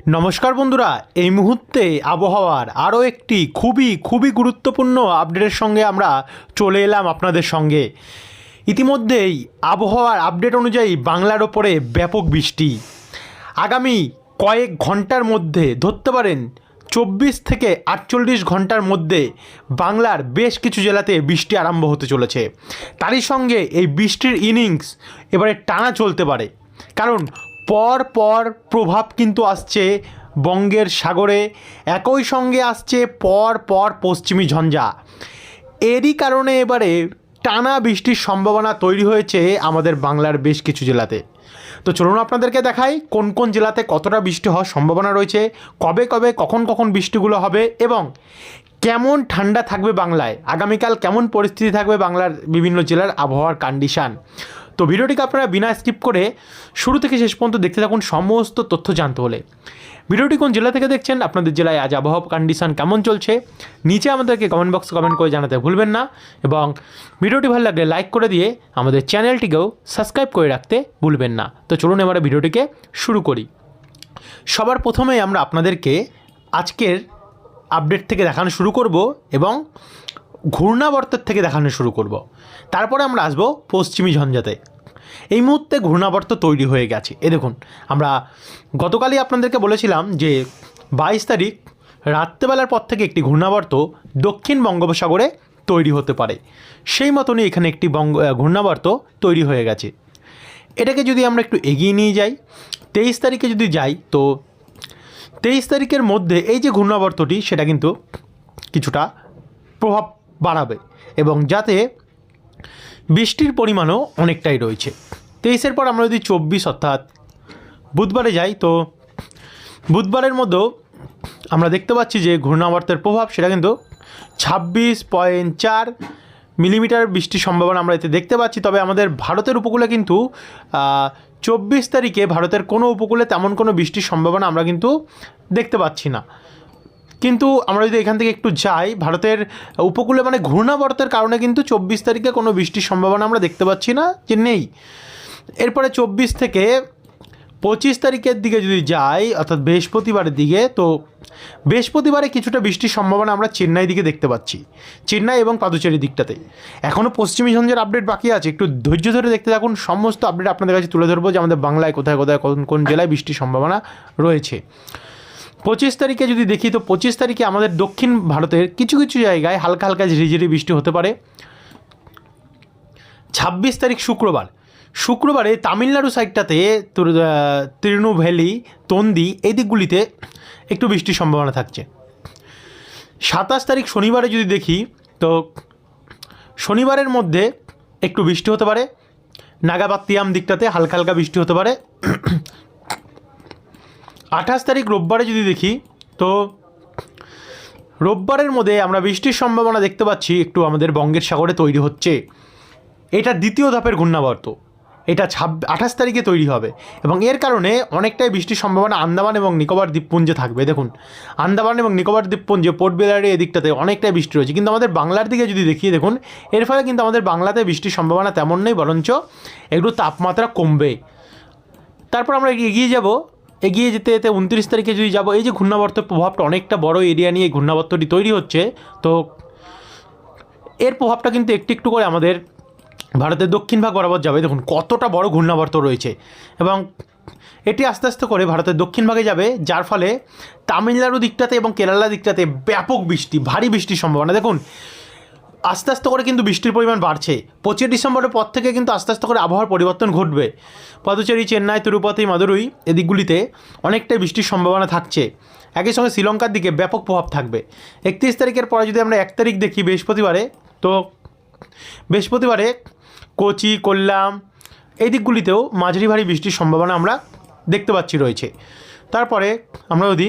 নমস্কার বন্ধুরা, এই মুহূর্তে আবহাওয়ার আরও একটি খুবই গুরুত্বপূর্ণ আপডেটের সঙ্গে আমরা চলে এলাম আপনাদের সঙ্গে। ইতিমধ্যেই আবহাওয়ার আপডেট অনুযায়ী বাংলার ওপরে ব্যাপক বৃষ্টি আগামী কয়েক ঘন্টার মধ্যে ধরতে পারেন 24 থেকে 48 ঘন্টার মধ্যে বাংলার বেশ কিছু জেলাতে বৃষ্টি আরম্ভ হতে চলেছে। তারই সঙ্গে এই বৃষ্টির ইনিংস এবারে টানা চলতে পারে, কারণ পর পর প্রভাব কিন্তু আসছে বঙ্গের সাগরে, একই সঙ্গে আসছে পর পর পশ্চিমী ঝঞ্ঝা। এরই কারণে এবারে টানা বৃষ্টির সম্ভাবনা তৈরি হয়েছে আমাদের বাংলার বেশ কিছু জেলাতে। তো চলুন আপনাদেরকে দেখাই কোন কোন জেলাতে কতটা বৃষ্টি হওয়ার সম্ভাবনা রয়েছে, কবে কবে কখন বৃষ্টিগুলো হবে এবং কেমন ঠান্ডা থাকবে বাংলায়, আগামীকাল কেমন পরিস্থিতি থাকবে বাংলার বিভিন্ন জেলার আবহাওয়ার কন্ডিশান। তো ভিডিওটিকে আপনারা বিনা স্কিপ করে শুরু থেকে শেষ পর্যন্ত দেখতে থাকুন সমস্ত তথ্য জানতে হলে। ভিডিওটি কোন জেলা থেকে দেখছেন, আপনাদের জেলায় আজ আবহাওয়া কন্ডিশান কেমন চলছে, নিচে আমাদেরকে কমেন্ট বক্সে কমেন্ট করে জানাতে ভুলবেন না এবং ভিডিওটি ভালো লাগলে লাইক করে দিয়ে আমাদের চ্যানেলটিকেও সাবস্ক্রাইব করে রাখতে ভুলবেন না। তো চলুন এবারে ভিডিওটিকে শুরু করি। সবার প্রথমেই আমরা আপনাদেরকে আজকের আপডেট থেকে দেখানো শুরু করব এবং ঘূর্ণাবর্তের থেকে দেখানো শুরু করব। তারপরে আমরা আসব পশ্চিমী ঝঞ্ঝাতে। এই মুহূর্তে ঘূর্ণাবর্ত তৈরি হয়ে গেছে। দেখুন, আমরা গতকালই আপনাদেরকে বলেছিলাম যে 22 তারিখ রাত্রেবেলার পর থেকে একটি ঘূর্ণাবর্ত দক্ষিণ বঙ্গোপসাগরে তৈরি হতে পারে। সেই মতনই এখানে একটি ঘূর্ণাবর্ত তৈরি হয়ে গেছে। এটাকে যদি আমরা একটু এগিয়ে নিয়ে যাই, 23 তারিখে যদি যাই, তো 23 তারিখের মধ্যে এই যে ঘূর্ণাবর্তটি সেটা কিন্তু কিছুটা প্রভাব বাড়াবে এবং যাতে বৃষ্টির পরিমাণও অনেকটাই রয়েছে। 23-এর পর আমরা যদি 24 অর্থাৎ বুধবারে যাই, তো বুধবারের মধ্যেও আমরা দেখতে পাচ্ছি যে ঘূর্ণাবর্তের প্রভাব সেটা কিন্তু 26.4 মিলিমিটার বৃষ্টির সম্ভাবনা আমরা এতে দেখতে পাচ্ছি। তবে আমাদের ভারতের উপকূলে কিন্তু 24 তারিখে ভারতের কোনো উপকূলে তেমন কোনো বৃষ্টির সম্ভাবনা আমরা কিন্তু দেখতে পাচ্ছি না। কিন্তু আমরা যদি এখান থেকে একটু যাই ভারতের উপকূলে, মানে ঘূর্ণাবর্তের কারণে কিন্তু 24 তারিখে কোনো বৃষ্টির সম্ভাবনা আমরা দেখতে পাচ্ছি না, যে নেই। এরপরে 24 থেকে 25 তারিখের দিকে যদি যাই, অর্থাৎ বৃহস্পতিবারের দিকে, তো বৃহস্পতিবারে কিছুটা বৃষ্টির সম্ভাবনা আমরা চেন্নাই দিকে দেখতে পাচ্ছি, চেন্নাই এবং পাদুচেরি দিকটাতে। এখনও পশ্চিমী ঝঞ্ঝার আপডেট বাকি আছে, একটু ধৈর্য ধরে দেখতে থাকুন, সমস্ত আপডেট আপনাদের কাছে তুলে ধরবো যে আমাদের বাংলায় কোথায় কোন জেলায় বৃষ্টির সম্ভাবনা রয়েছে। 25 তারিখে যদি দেখি, তো 25 তারিখে আমাদের দক্ষিণ ভারতের কিছু জায়গায় হালকা ঝিরিঝিরি বৃষ্টি হতে পারে। 26 তারিখ শুক্রবারে তামিলনাড়ু সাইডটাতে তিরুনেলভেলি, তন্দি এই দিকগুলিতে একটু বৃষ্টির সম্ভাবনা থাকছে। 27 তারিখ শনিবারে যদি দেখি, তো শনিবারের মধ্যে একটু বৃষ্টি হতে পারে, নাগাপাত্তিয়াম দিকটাতে হালকা বৃষ্টি হতে পারে। 28 তারিখ রোববারে যদি দেখি, তো রোববারের মধ্যে আমরা বৃষ্টির সম্ভাবনা দেখতে পাচ্ছি একটু আমাদের বঙ্গের সাগরে তৈরি হচ্ছে। এটা দ্বিতীয় ধাপের ঘূর্ণাবর্ত, এটা 28 তারিখে তৈরি হবে এবং এর কারণে অনেকটাই বৃষ্টির সম্ভাবনা আন্দামান এবং নিকোবর দ্বীপপুঞ্জে থাকবে। দেখুন, আন্দামান এবং নিকোবর দ্বীপপুঞ্জে পোর্ট ব্লেয়ারে এদিকটাতে অনেকটাই বৃষ্টি রয়েছে, কিন্তু আমাদের বাংলার দিকে যদি দেখি, দেখুন এর ফলে কিন্তু আমাদের বাংলাতে বৃষ্টির সম্ভাবনা তেমন নেই, বরঞ্চ একটু তাপমাত্রা কমবে। তারপর আমরা এগিয়ে যেতে 29 তারিখে যদি যাব, এই যে ঘূর্ণাবর্তের প্রভাবটা অনেকটা বড় এরিয়া নিয়ে ঘূর্ণাবর্তটি তৈরি হচ্ছে, তো এর প্রভাবটা কিন্তু একটু করে আমাদের ভারতের দক্ষিণ ভাগ বরাবর যাবে। দেখুন কতটা বড় ঘূর্ণাবর্ত রয়েছে এবং এটি আস্তে করে ভারতের দক্ষিণ ভাগে যাবে, যার ফলে তামিলনাড়ু দিকটাতে এবং কেরালা দিকটাতে ব্যাপক বৃষ্টি, ভারী বৃষ্টির সম্ভাবনা। দেখুন আস্তে করে কিন্তু বৃষ্টির পরিমাণ বাড়ছে। 25 ডিসেম্বরের পর থেকে কিন্তু আস্তে করে আবহাওয়ার পরিবর্তন ঘটবে। পদুচেরি, চেন্নাই, তিরুপতি, মাদুরই এদিকগুলিতে অনেকটাই বৃষ্টির সম্ভাবনা থাকছে। একই সঙ্গে শ্রীলঙ্কার দিকে ব্যাপক প্রভাব থাকবে। 31 তারিখের পরে যদি আমরা 1 তারিখ দেখি বৃহস্পতিবারে, তো বৃহস্পতিবারে কোচি, কোল্লাম এই দিকগুলিতেও মাঝারি ভারী বৃষ্টির সম্ভাবনা আমরা দেখতে পাচ্ছি রয়েছে। তারপরে আমরা যদি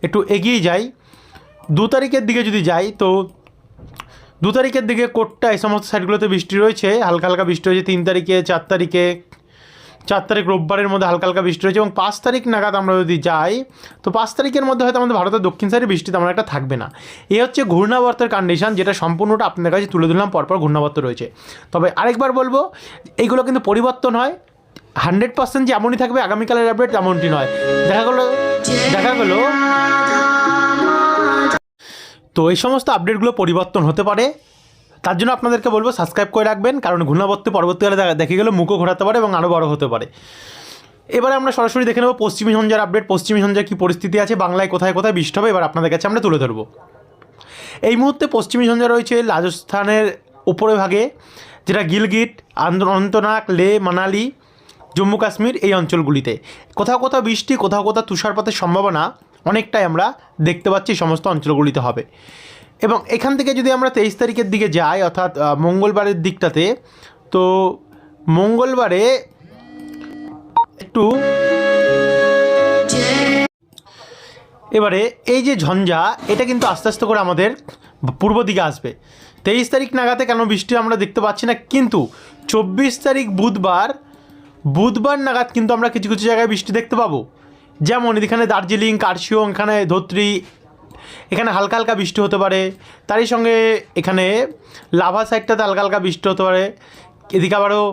একটু এগিয়ে যাই 2 তারিখের দিকে যদি যাই, তো 2 তারিখের দিকে কোট্টা এই সমস্ত সাইডগুলোতে বৃষ্টি রয়েছে, হালকা বৃষ্টি হয়েছে। 3 তারিখে, 4 তারিখ রোববারের মধ্যে হালকা বৃষ্টি রয়েছে এবং 5 তারিখ নাগাদ আমরা যদি যাই, তো 5 তারিখের মধ্যে হয়তো আমাদের ভারতের দক্ষিণ সাইডে বৃষ্টি তেমন একটা থাকবে না। এই হচ্ছে ঘূর্ণাবর্তের কন্ডিশন, যেটা সম্পূর্ণটা আপনাদের কাছে তুলে ধরলাম। পরপর ঘূর্ণাবর্ত রয়েছে, তবে আরেকবার বলবো এইগুলো কিন্তু পরিবর্তন হয়, 100% যে এমনই থাকবে আগামীকালের আপডেট তেমনটি নয়। দেখা গেলো দেখা গেল। তো এই সমস্ত আপডেটগুলো পরিবর্তন হতে পারে, তার জন্য আপনাদেরকে বলবো সাবস্ক্রাইব করে রাখবেন, কারণ ঘূর্ণাবর্তে পরবর্তীকালে দেখে গেলে মুখও ঘোরাতে পারে এবং আরও বড় হতে পারে। এবারে আমরা সরাসরি দেখে নেব পশ্চিমী ঝঞ্ঝার আপডেট। পশ্চিমী ঝঞ্ঝার কী পরিস্থিতি আছে, বাংলায় কোথায় কোথায় বৃষ্টি হবে, এবার আপনাদের কাছে আমরা তুলে ধরবো। এই মুহূর্তে পশ্চিমী ঝঞ্ঝা রয়েছে রাজস্থানের উপরে ভাগে, যেটা গিলগিট, অনন্তনাগ, লে, মানালি, জম্মু কাশ্মীর এই অঞ্চলগুলিতে। কোথাও কোথাও বৃষ্টি, কোথাও কোথাও তুষারপাতের সম্ভাবনা অনেকটাই আমরা দেখতে পাচ্ছি এই সমস্ত অঞ্চলগুলিতে হবে। এবং এখান থেকে যদি আমরা 23 তারিখের দিকে যাই, অর্থাৎ মঙ্গলবারের দিকটাতে, তো মঙ্গলবারে একটু এবারে এই যে ঝঞ্ঝা, এটা কিন্তু আস্তে আস্তে করে আমাদের পূর্ব দিকে আসবে। 23 তারিখ নাগাদে কেন বৃষ্টি আমরা দেখতে পাচ্ছি না, কিন্তু 24 তারিখ বুধবার নাগাদ কিন্তু আমরা কিছু কিছু জায়গায় বৃষ্টি দেখতে পাবো। যেমন এখানে দার্জিলিং, কার্শিয়ং, এখানে ধোত্রি, এখানে হালকা হালকা বৃষ্টি হতে পারে। তারই সঙ্গে এখানে লাভা সাইডটাতে হালকা হালকা বৃষ্টি হতে পারে। এদিকে আবারও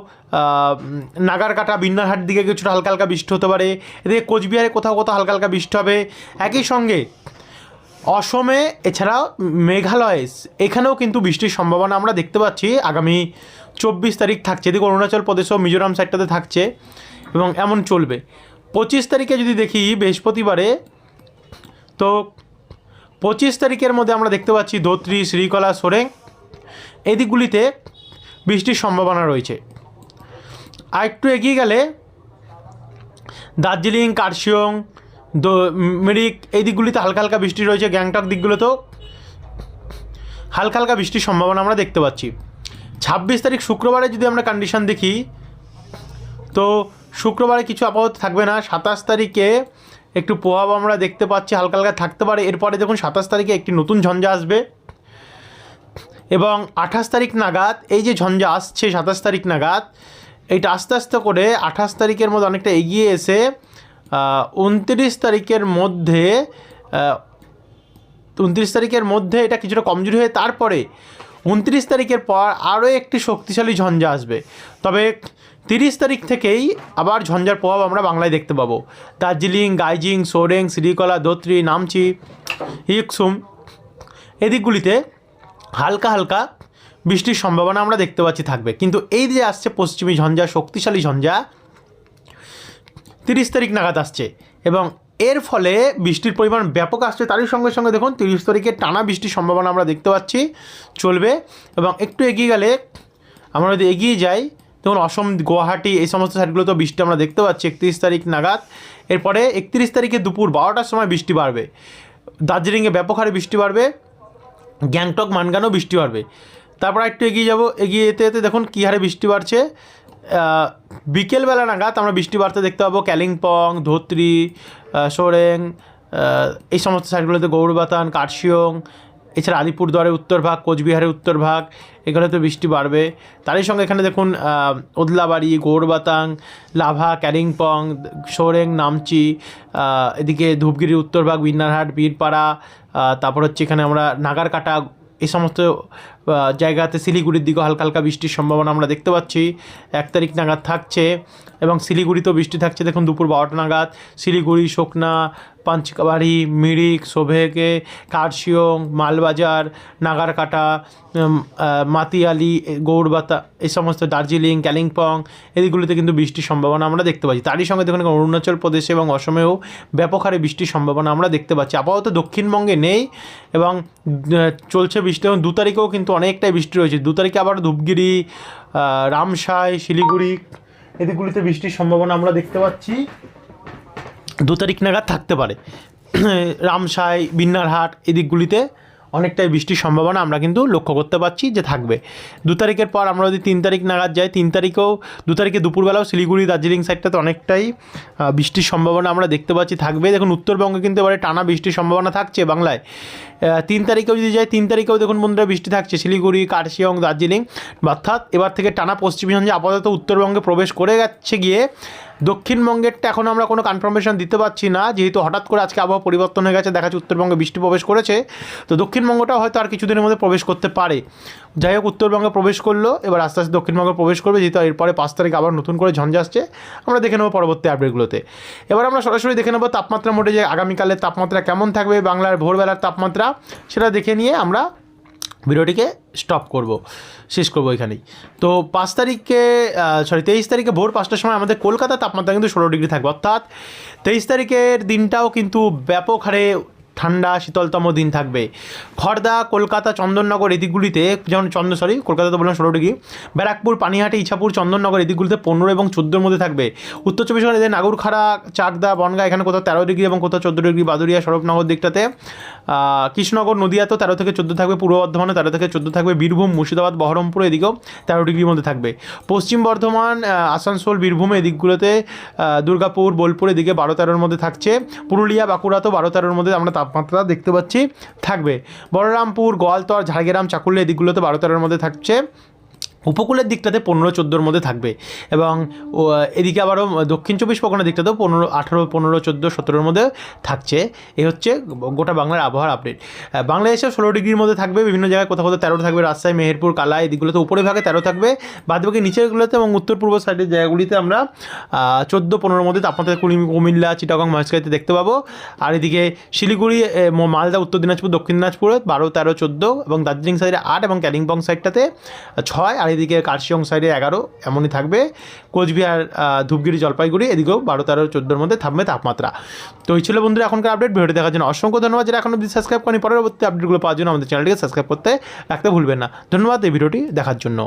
নাগারকাটা, বিন্নারহাট দিকে কিছুটা হালকা হালকা বৃষ্টি হতে পারে। এদিকে কোচবিহারে কোথাও কোথাও হালকা হালকা বৃষ্টি হবে। একই সঙ্গে অসমে, এছাড়াও মেঘালয়, এখানেও কিন্তু বৃষ্টির সম্ভাবনা আমরা দেখতে পাচ্ছি আগামী 24 তারিখ থাকছে। এদিকে অরুণাচল প্রদেশ ও মিজোরাম সাইডটাতে থাকছে এবং এমন চলবে। 25 তারিখে যদি দেখি বৃহস্পতিবারে, তো 25 তারিখের মধ্যে আমরা দেখতে পাচ্ছি ধোত্রি, শ্রীকলা, সোরেং এই দিকগুলিতে বৃষ্টির সম্ভাবনা রয়েছে। আর একটু এগিয়ে গেলে দার্জিলিং, কার্শিয়ং, মিরিক এই দিকগুলিতে হালকা হালকা বৃষ্টি রয়েছে। গ্যাংটক দিকগুলোতেও হালকা হালকা বৃষ্টির সম্ভাবনা আমরা দেখতে পাচ্ছি। 26 তারিখ শুক্রবারে যদি আমরা কন্ডিশন দেখি, তো শুক্রবারে কিছু আপাতত থাকবে না। 27 তারিখে একটু প্রভাব আমরা দেখতে পাচ্ছি, হালকা হালকা থাকতে পারে। এরপরে দেখুন 27 তারিখে একটি নতুন ঝঞ্ঝা আসবে এবং 28 তারিখ নাগাদ এই যে ঝঞ্ঝা আসছে 27 তারিখ নাগাদ, এইটা আস্তে আস্তে করে 28 তারিখের মধ্যে অনেকটা এগিয়ে এসে 29 তারিখের মধ্যে এটা কিছুটা কমজোরি হয়ে তারপরে 29 তারিখের পর আরও একটি শক্তিশালী ঝঞ্ঝা আসবে। তবে 30 তারিখ থেকেই আবার ঝঞ্ঝার প্রভাব আমরা বাংলায় দেখতে পাবো। দার্জিলিং, গাইজিং, সোরেং, শ্রীকলা, ধোত্রি, নামচি, ইকসুম এদিকগুলিতে হালকা হালকা বৃষ্টির সম্ভাবনা আমরা দেখতে পাচ্ছি থাকবে। কিন্তু এই যে আসছে পশ্চিমী ঝঞ্ঝা, শক্তিশালী ঝঞ্ঝা 30 তারিখ নাগাদ আসছে এবং এর ফলে বৃষ্টির পরিমাণ ব্যাপক আসছে। তারই সঙ্গে সঙ্গে দেখুন 30 তারিখে টানা বৃষ্টির সম্ভাবনা আমরা দেখতে পাচ্ছি চলবে। এবং একটু এগিয়ে গেলে আমরা যদি এগিয়ে যাই, দেখুন অসম, গুয়াহাটি এই সমস্ত সাইডগুলোতেও বৃষ্টি আমরা দেখতে পাচ্ছি 31 তারিখ নাগাদ। এরপরে 31 তারিখে দুপুর 12টার সময় বৃষ্টি বাড়বে। দার্জিলিংয়ে ব্যাপক হারে বৃষ্টি বাড়বে, গ্যাংটক, মানগানও বৃষ্টি বাড়বে। তারপর একটু এগিয়ে যাব, এগিয়ে যেতে যেতে দেখুন কী হারে বৃষ্টি বাড়ছে। বিকেলবেলা নাগাদ আমরা বৃষ্টি বাড়তে দেখতে পাবো কালিম্পং, ধোত্রি, সোরেং এই সমস্ত সাইডগুলোতে, গৌরবাতান, কার্শিয়ং, এছাড়া আলিপুরদুয়ারের উত্তরভাগ, কোচবিহারের উত্তরভাগ এগুলোতে বৃষ্টি বাড়বে। তারই সঙ্গে এখানে দেখুন ওদলাবাড়ি, গৌরবাতাং, লাভা, কালিম্পং, সোরেং, নামচি, এদিকে ধূপগিরির উত্তরভাগ, বিন্নারহাট, বীরপাড়া, তারপর হচ্ছে এখানে আমরা নাগারকাটা এই সমস্ত জায়গাতে, শিলিগুড়ির দিকেও হালকা হালকা বৃষ্টির সম্ভাবনা আমরা দেখতে পাচ্ছি 1 তারিখ নাগাদ থাকছে। এবং শিলিগুড়িতেও বৃষ্টি থাকছে দেখুন দুপুর 12টা নাগাদ। শিলিগুড়ি, সুকনা, পাঞ্চকাবাড়ি, মিরিক, সোভেগে, কার্শিয়ং, মালবাজার, নাগারকাটা, মাতিয়ালি, গৌরবাতা এই সমস্ত, দার্জিলিং, কালিম্পং এদিকগুলিতে কিন্তু বৃষ্টির সম্ভাবনা আমরা দেখতে পাচ্ছি। তারই সঙ্গে দেখুন অরুণাচল প্রদেশে এবং অসমেও ব্যাপক হারে বৃষ্টির সম্ভাবনা আমরা দেখতে পাচ্ছি। আপাতত দক্ষিণবঙ্গে নেই এবং চলছে বৃষ্টি। এবং 2 তারিখেও কিন্তু অনেকটাই বৃষ্টি রয়েছে। 2 তারিখে আবার ধূপগিরি, রামসাই, শিলিগুড়ি এদিকগুলিতে বৃষ্টির সম্ভাবনা আমরা দেখতে পাচ্ছি 2 তারিখ নাগাদ থাকতে পারে। রামসাই, বিন্নারহাট এদিকগুলিতে অনেকটাই বৃষ্টির সম্ভাবনা আমরা কিন্তু লক্ষ্য করতে পারছি যে থাকবে। 2 তারিখের পর আমরা যদি 3 তারিখ নাগাদ যাই, 3 তারিখেও 2 তারিখে দুপুরবেলাও শিলিগুড়ি, দার্জিলিং সাইডটাতে অনেকটাই বৃষ্টির সম্ভাবনা আমরা দেখতে পাচ্ছি থাকবে। দেখুন উত্তরবঙ্গে কিন্তু এবারে টানা বৃষ্টির সম্ভাবনা থাকছে বাংলায়। 3 তারিখেও যদি যায় 3 তারিখেও দেখুন বন্ধুরা বৃষ্টি থাকছে শিলিগুড়ি, কার্শিয়ং, দার্জিলিং। অর্থাৎ এবার থেকে টানা পশ্চিমী ঝঞ্ঝে আপাতত উত্তরবঙ্গে প্রবেশ করে যাচ্ছে গিয়ে দক্ষিণবঙ্গেরটা এখন আমরা কোনো কনফার্মেশন দিতে পারছি না, যেহেতু হঠাৎ করে আজকে আবহাওয়া পরিবর্তন হয়ে গেছে, দেখা যাচ্ছে উত্তরবঙ্গে বৃষ্টি প্রবেশ করেছে। তো দক্ষিণবঙ্গটাও হয়তো আর কিছুদিনের মধ্যে প্রবেশ করতে পারে। যাই হোক, উত্তরবঙ্গে প্রবেশ করলো, এবার আস্তে আস্তে দক্ষিণবঙ্গে প্রবেশ করবে, যেহেতু এরপরে 5 তারিখ আবার নতুন করে ঝঞ্ঝা আসছে। আমরা দেখে নেবো পরবর্তী আপডেটগুলোতে। এবার আমরা সরাসরি দেখে নেবো তাপমাত্রা মোটে, যে আগামীকালের তাপমাত্রা কেমন থাকবে, বাংলার ভোরবেলার তাপমাত্রা, সেটা দেখে নিয়ে আমরা ভিডিওটিকে শেষ করবো এখানেই। তো 23 তারিখে ভোর 5টার সময় আমাদের কলকাতার তাপমাত্রা কিন্তু 16 ডিগ্রি থাকবে। অর্থাৎ 23 তারিখের দিনটাও কিন্তু ব্যাপক হারে ঠান্ডা শীতলতম দিন থাকবে। খড়দা, কলকাতা, চন্দননগর এদিকগুলিতে, যেমন কলকাতাতে বললাম 16 ডিগ্রি, ব্যারাকপুর, পানিহাটি, ইছাপুর, চন্দননগর এদিকগুলিতে 15 এবং 14-র মধ্যে থাকবে। উত্তর 24 ঘন্টা নাগরখাড়া, চাকদা, বনগা এখানে কোথাও 13 ডিগ্রি এবং কোথাও 14 ডিগ্রি, বাদুরিয়া, সরবনগর দিকটাতে, কৃষ্ণনগর, নদিয়াতেও 13 থেকে 14 থাকবে, পূর্ব বর্ধমানে 13 থেকে 14 থাকবে, বীরভূম, মুর্শিদাবাদ, বহরমপুর এদিকেও 13 ডিগ্রির মধ্যে থাকবে। পশ্চিম বর্ধমান, আসানসোল, বীরভূম এদিকগুলোতে, দুর্গাপুর, বোলপুর এদিকে 12-13-র মধ্যে থাকছে। পুরুলিয়া, বাঁকুড়াতেও 12-13-র মধ্যে আমরা তাপমাত্রা দেখতে পাচ্ছি থাকবে। বলরামপুর, গোয়ালতর, ঝাড়গ্রাম, চাকুলিয়া এদিকগুলোতে 12-13-র মধ্যে থাকছে। উপকূলের দিকটাতে 15-14-র মধ্যে থাকবে। এবং এদিকে আবারও দক্ষিণ 24 পরগনার দিকটাতেও 18, 15, 14, 17-র মধ্যে থাকছে। এই হচ্ছে গোটা বাংলার আবহাওয়ার আপডেট। বাংলাদেশেও 16 ডিগ্রির মধ্যে থাকবে, বিভিন্ন জায়গায় কোথাও কোথাও 13 থাকবে, রাজশাহী, মেহেরপুর, কালাই এদিকগুলোতে উপরের ভাগে 13 থাকবে, বাদবাকি নিচেরগুলোতে এবং উত্তর পূর্ব সাইডের জায়গাগুলিতে আমরা 14-15-র মধ্যে তাপমাত্রা কুমিল্লা, চিটাগং, মহেশখালীতে দেখতে পাবো। আর এদিকে শিলিগুড়ি, মালদা, উত্তর দিনাজপুর, দক্ষিণ দিনাজপুরে 12, 13, 14 এবং দার্জিলিং সাইডে 8 এবং কালিম্পং সাইডটাতে 6, আর এদিকে কার্শিয়ং সাইডে 11 এমনই থাকবে। কোচবিহার, ধূপগুড়ি, জলপাইগুড়ি এদিকেও 12, 13, 14-র মধ্যে থাকবে তাপমাত্রা। তো এই ছিল বন্ধুরা এখনকার আপডেট। ভিডিওটি দেখার জন্য অসংখ্য ধন্যবাদ। যারা এখনো সাবস্ক্রাইব করেনি, পরবর্তী আপডেটগুলো পাওয়ার জন্য আমাদের চ্যানেলটিকে সাবস্ক্রাইব করতে রাখতে ভুলবেন না। ধন্যবাদ এই ভিডিওটি দেখার জন্য।